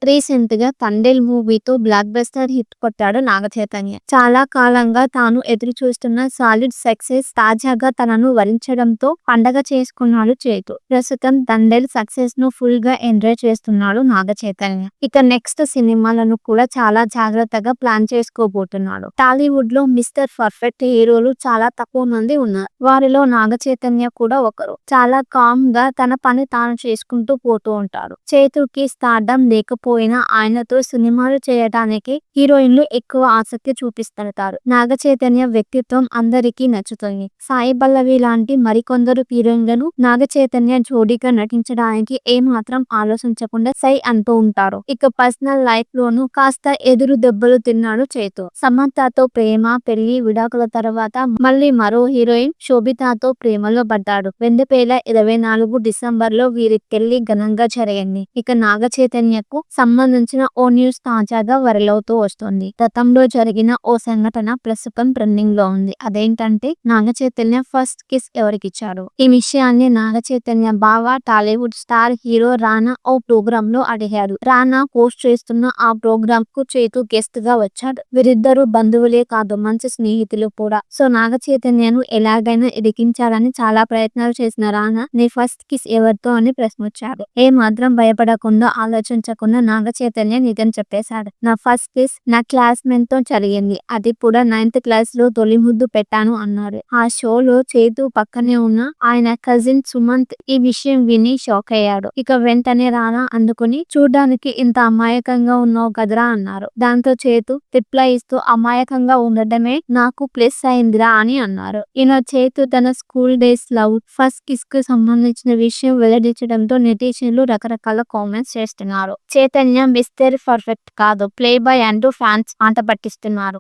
Recent గా 'తండేల్' మూవీతో block buster hit కొట్టాడు నాగచైతన్య. చాలా కాలంగా తాను ఎదురు చూస్తున్న సాలిడ్ సక్సెస్ తాజాగా తనను వరించడంతో పండగ చేసుకున్నాడు చేతు. ప్రస్తుతం 'తండేల్' సక్సెస్ ను ఫుల్ గా ఎంజాయ్ చేస్తున్నాడు నాగచైతన్య. ఇక నెక్స్ట్ సినిమాలను కూడా చాలా జాగ్రత్తగా ప్లాన్ చేసుకోబోతున్నాడు. టాలీవుడ్ లో మిస్టర్ పర్ఫెక్ట్ హీరోలు చాలా తక్కువ మంది ఉన్నారు. వారిలో నాగచైతన్య కూడా ఒకరు. చాలా కామ్ గా తన పని తాను చేసుకుంటూ పోతూ ఉంటాడు. చేతుకి స్టార్డమ్ లేకపోయినా ఆయనతో సినిమాలు చేయడానికి హీరోయిన్లు ఎక్కువ ఆసక్తి చూపిస్తుంటారు. నాగచైతన్య వ్యక్తిత్వం అందరికీ నచ్చుతుంది. సాయి పల్లవి లాంటి మరికొందరు హీరోయిన్లను నాగచైతన్య జోడీగా నటించడానికి ఏమాత్రం ఆలోచించకుండా సై అంటూ ఉంటారు. ఇక పర్సనల్ లైఫ్ లోనూ కాస్త ఎదురు దెబ్బలు తిన్నాడు చేతు. సమంతతో ప్రేమ, పెళ్లి, విడాకుల తర్వాత మళ్ళీ మరో హీరోయిన్ శోభితతో ప్రేమలో పడ్డాడు. 2024 డిసెంబర్ లో వీరి పెళ్లి ఘనంగా జరిగింది. ఇక నాగచైతన్యకు సంబంధించిన ఓ న్యూస్ తాజాగా వైరల్ అవుతూ వస్తుంది. గతంలో జరిగిన ఓ సంఘటన ప్రస్తుతం ట్రెండింగ్ లో ఉంది. అదేంటంటే నాగచైతన్య ఫస్ట్ కిస్ ఎవరికిచ్చాడు? ఈ విషయాన్ని నాగచైతన్య బావ టాలీవుడ్ స్టార్ హీరో రానా ఓ ప్రోగ్రామ్ లో అడిగాడు. రానా హోస్ట్ చేస్తున్న ఆ ప్రోగ్రామ్ కు చేతు గెస్ట్ గా వచ్చాడు. వీరిద్దరు బంధువులే కాదు, మంచి స్నేహితులు కూడా. సో నాగచైతన్యను ఎలాగైనా ఇరికించాలని చాలా ప్రయత్నాలు చేసిన రానా నీ ఫస్ట్ కిస్ ఎవరితో అని ప్రశ్నించాడు. ఏ మాత్రం భయపడకుండా ఆలోచించకుండా నాగచైతన్య నిజం చెప్పేశాడు. నా ఫస్ట్ కిస్ నా క్లాస్మేట్ తో జరిగింది. అది కూడా 9th క్లాస్ లో తొలి ముద్దు పెట్టాను అన్నారు. ఆ షోలో చేతు పక్కనే ఉన్న ఆయన కజిన్ సుమంత్ ఈ విషయం విని షాక్ అయ్యాడు. ఇక వెంటనే రానా అందుకుని చూడ్డానికి ఇంత అమాయకంగా ఉన్నావు కదరా అన్నారు. దాంతో చేతు రిప్లై ఇస్తూ అమాయకంగా ఉండటమే నాకు ప్లస్ అయిందిరా అని అన్నారు. ఇలా చేతు తన school days love first kiss కు సంబంధించిన విషయం వెల్లడించడంతో నెటిజన్లు రకరకాల కామెంట్స్ చేస్తున్నారు. చైతన్య మిస్టర్ పర్ఫెక్ట్ కాదు, ప్లే బాయ్ అంటూ ఫ్యాన్స్ ఆట పట్టిస్తున్నారు.